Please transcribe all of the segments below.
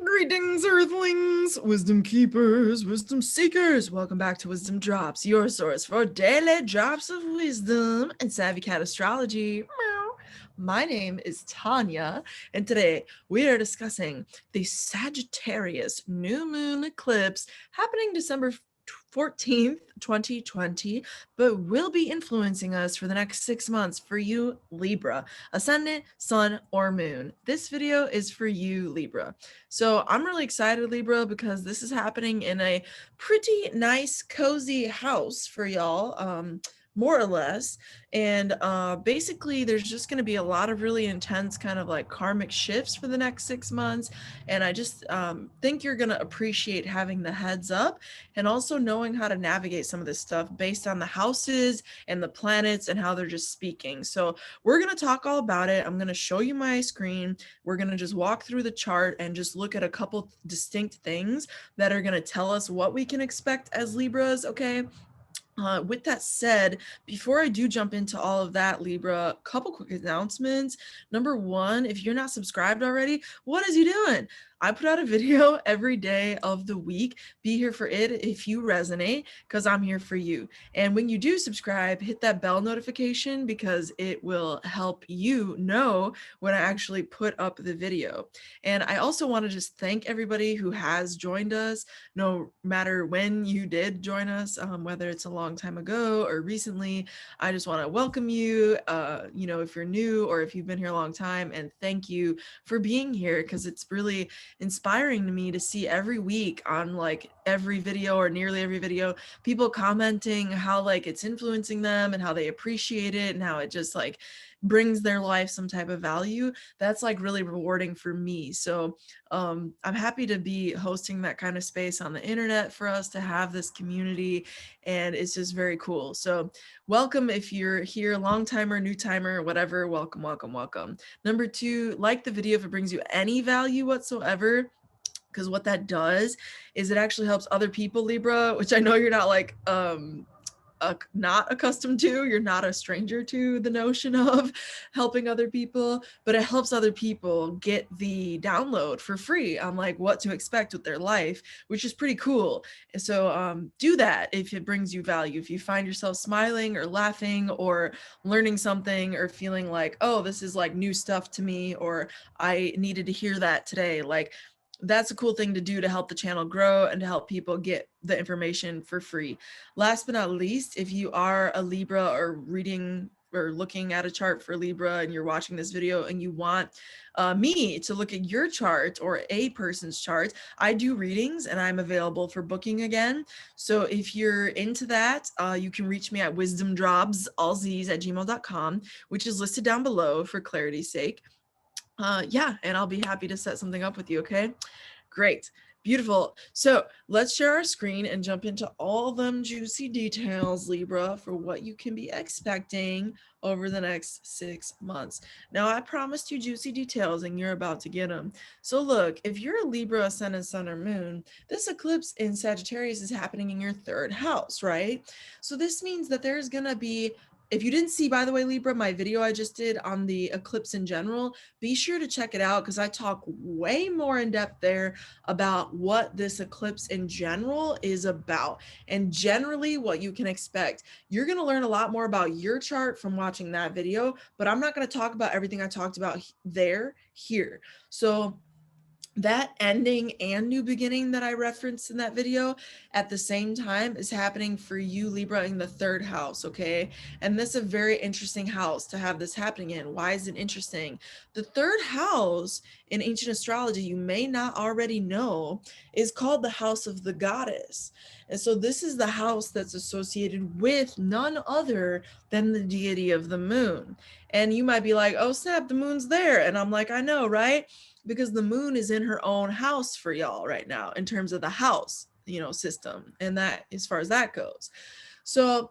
Greetings, Earthlings, wisdom keepers, wisdom seekers. Welcome back to WizdomDropz, your source for daily drops of wisdom and savvy cat astrology. Meow. My name is Tonia, and today we are discussing the Sagittarius new moon eclipse happening December 14th, 2020, but will be influencing us for the next 6 months for you, Libra, ascendant, sun, or moon. This video is for you, Libra. So I'm really excited, Libra, because this is happening in a pretty nice, cozy house for y'all, more or less. And basically, there's just going to be a lot of really intense kind of like karmic shifts for the next 6 months. And I just think you're going to appreciate having the heads up and also knowing how to navigate some of this stuff based on the houses and the planets and how they're just speaking. So we're going to talk all about it. I'm going to show you my screen. We're going to just walk through the chart and just look at a couple distinct things that are going to tell us what we can expect as Libras, okay? With that said, before I do jump into all of that, Libra, a couple quick announcements. Number one, if you're not subscribed already, what is you doing? I put out a video every day of the week. Be here for it if you resonate, because I'm here for you. And when you do subscribe, hit that bell notification because it will help you know when I actually put up the video. And I also want to just thank everybody who has joined us, no matter when you did join us, whether it's a long time ago or recently. I just want to welcome you, if you're new or if you've been here a long time, and thank you for being here, because it's really inspiring to me to see every week on like every video or nearly every video, people commenting how like it's influencing them and how they appreciate it and how it just like brings their life some type of value. That's like really rewarding for me. So I'm happy to be hosting that kind of space on the internet for us to have this community, and it's just very cool. So welcome if you're here, long timer, new timer, whatever, welcome, welcome, welcome. Number two, like the video if it brings you any value whatsoever, because what that does is it actually helps other people, Libra, which I know you're not like not accustomed to. You're not a stranger to the notion of helping other people, but it helps other people get the download for free on like what to expect with their life, which is pretty cool. And so do that if it brings you value. If you find yourself smiling or laughing or learning something or feeling like, oh, this is like new stuff to me, or I needed to hear that today, like that's a cool thing to do to help the channel grow and to help people get the information for free. Last but not least, if you are a Libra or reading or looking at a chart for Libra and you're watching this video and you want me to look at your chart or a person's chart, I do readings and I'm available for booking again. So if you're into that, you can reach me at WizdomDropz, all Z's, at gmail.com, which is listed down below for clarity's sake. And I'll be happy to set something up with you, okay? Great. Beautiful. So let's share our screen and jump into all them juicy details, Libra, for what you can be expecting over the next 6 months. Now, I promised you juicy details and you're about to get them. So look, if you're a Libra, ascendant, sun, or moon, this eclipse in Sagittarius is happening in your 3rd house, right? So this means that there's going to be, if you didn't see, by the way, Libra, my video I just did on the eclipse in general, be sure to check it out because I talk way more in depth there about what this eclipse in general is about and generally what you can expect. You're going to learn a lot more about your chart from watching that video, but I'm not going to talk about everything I talked about there here. So that ending and new beginning that I referenced in that video at the same time is happening for you, Libra, in the 3rd house, okay? And this is a very interesting house to have this happening in. Why is it interesting? The 3rd house in ancient astrology, you may not already know, is called the house of the goddess. And so this is the house that's associated with none other than the deity of the moon. And you might be like, oh snap, the moon's there. And I'm like, I know, right? Because the moon is in her own house for y'all right now in terms of the house, system, and that as far as that goes. So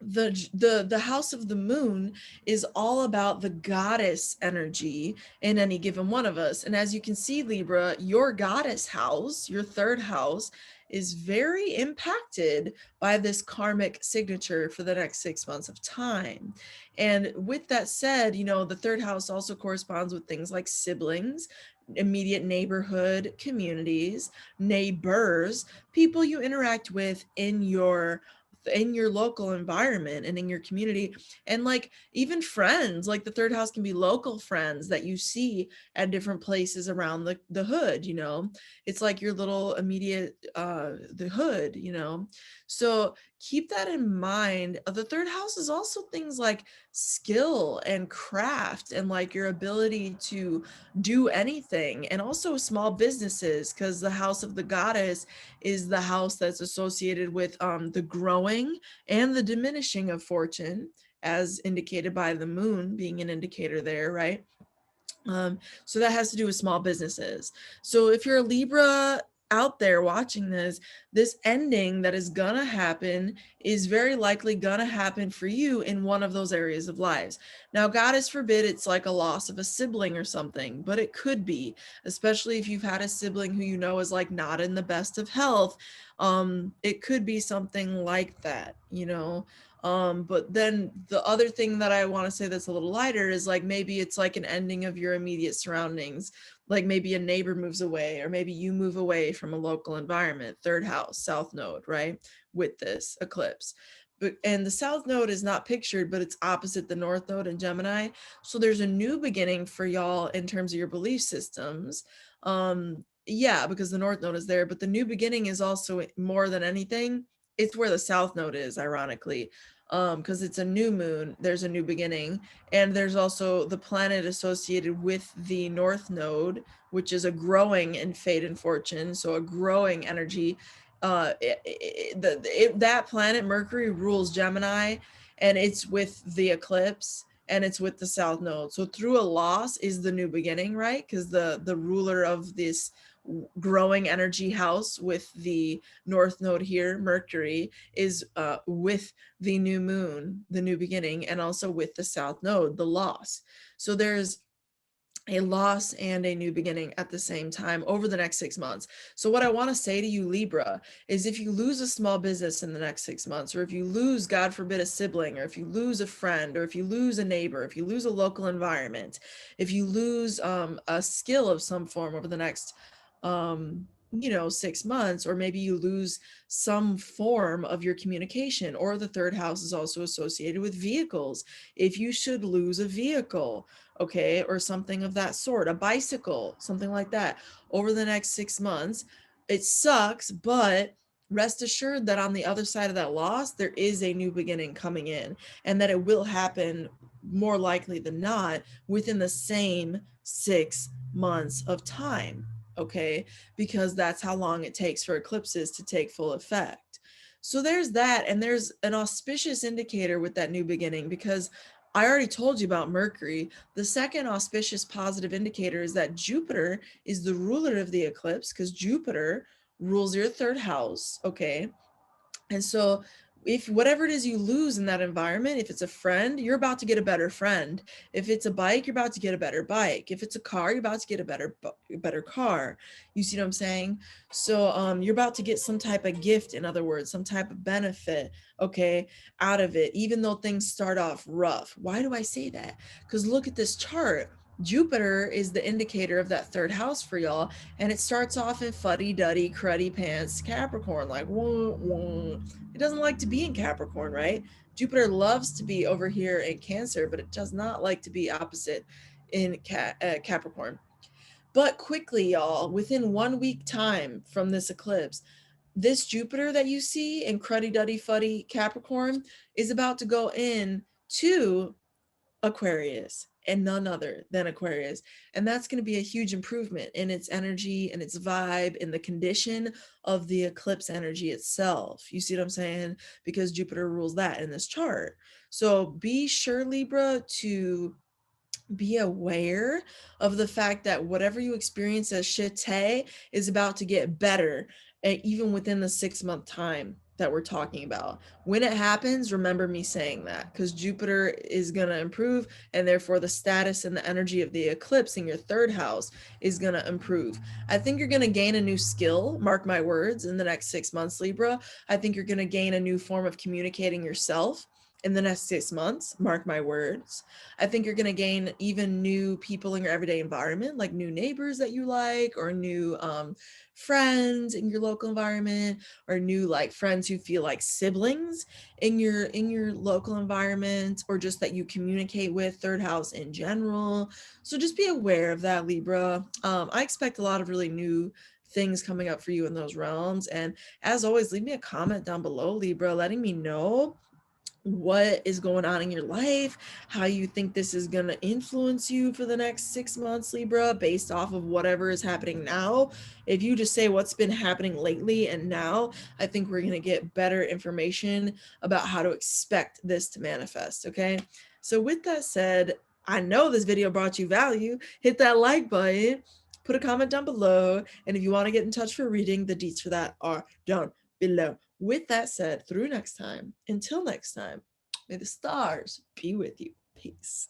the house of the moon is all about the goddess energy in any given one of us. And as you can see, Libra, your goddess house, your 3rd house, is very impacted by this karmic signature for the next 6 months of time. And with that said, the 3rd house also corresponds with things like siblings, immediate neighborhood communities, neighbors, people you interact with in your local environment and in your community, and like even friends. Like the third house can be local friends that you see at different places around the hood, you know. It's like your little immediate the hood, you know. So keep that in mind. The third house is also things like skill and craft and like your ability to do anything, and also small businesses, because the house of the goddess is the house that's associated with the growing and the diminishing of fortune, as indicated by the moon being an indicator there, right? So that has to do with small businesses. So if you're a Libra out there watching this ending that is gonna happen is very likely gonna happen for you in one of those areas of lives. Now, goddess forbid it's like a loss of a sibling or something, but it could be, especially if you've had a sibling who you know is like not in the best of health. It could be something like that, you know. But then the other thing that I want to say that's a little lighter is like maybe it's like an ending of your immediate surroundings. Like maybe a neighbor moves away, or maybe you move away from a local environment. Third house, south node, right? With this eclipse. And the south node is not pictured, but it's opposite the north node in Gemini. So there's a new beginning for y'all in terms of your belief systems. Yeah, because the north node is there, but the new beginning is also, more than anything, it's where the south node is, ironically, because it's a new moon, there's a new beginning. And there's also the planet associated with the north node, which is a growing in fate and fortune, so a growing energy. That planet Mercury rules Gemini, and it's with the eclipse, and it's with the south node. So through a loss is the new beginning, right? Because the ruler of this growing energy house with the north node here, Mercury, is with the new moon, the new beginning, and also with the south node, the loss. So there's a loss and a new beginning at the same time over the next 6 months. So what I want to say to you, Libra, is if you lose a small business in the next 6 months, or if you lose, God forbid, a sibling, or if you lose a friend, or if you lose a neighbor, if you lose a local environment, if you lose a skill of some form over the next 6 months, or maybe you lose some form of your communication, or the third house is also associated with vehicles. If you should lose a vehicle, okay, or something of that sort, a bicycle, something like that, over the next 6 months, it sucks, but rest assured that on the other side of that loss, there is a new beginning coming in, and that it will happen more likely than not within the same 6 months of time, okay, because that's how long it takes for eclipses to take full effect. So there's that, and there's an auspicious indicator with that new beginning, because I already told you about Mercury. The second auspicious positive indicator is that Jupiter is the ruler of the eclipse, because Jupiter rules your third house, okay? And so if whatever it is you lose in that environment, if it's a friend, you're about to get a better friend. If it's a bike, you're about to get a better bike. If it's a car, you're about to get a better car. You see what I'm saying? So you're about to get some type of gift, in other words, some type of benefit, okay, out of it, even though things start off rough. Why do I say that? Because look at this chart. Jupiter is the indicator of that third house for y'all, and it starts off in fuddy-duddy, cruddy pants Capricorn, like wah, wah. It doesn't like to be in Capricorn, right? Jupiter loves to be over here in Cancer, but it does not like to be opposite in Capricorn. But quickly, y'all, within 1 week time from this eclipse, this Jupiter that you see in cruddy duddy fuddy Capricorn is about to go in to Aquarius, and none other than Aquarius. And that's going to be a huge improvement in its energy and its vibe, in the condition of the eclipse energy itself. You see what I'm saying? Because Jupiter rules that in this chart. So be sure, Libra, to be aware of the fact that whatever you experience as shitty is about to get better, even within the 6 month time that we're talking about. When it happens, remember me saying that, because Jupiter is going to improve, and therefore the status and the energy of the eclipse in your third house is going to improve. I think you're going to gain a new skill, mark my words, in the next 6 months, Libra. I think you're going to gain a new form of communicating yourself. in the next 6 months, mark my words. I think you're going to gain even new people in your everyday environment, like new neighbors that you like, or new friends in your local environment, or new like friends who feel like siblings in your local environment, or just that you communicate with, third house in general. So just be aware of that, Libra. I expect a lot of really new things coming up for you in those realms. And as always, leave me a comment down below, Libra, letting me know what is going on in your life, how you think this is going to influence you for the next 6 months, Libra, based off of whatever is happening now. If you just say what's been happening lately and now, I think we're going to get better information about how to expect this to manifest, okay? So with that said, I know this video brought you value. Hit that like button, put a comment down below, and if you want to get in touch for reading, the deets for that are down below. With that said, through next time, until next time, may the stars be with you. Peace.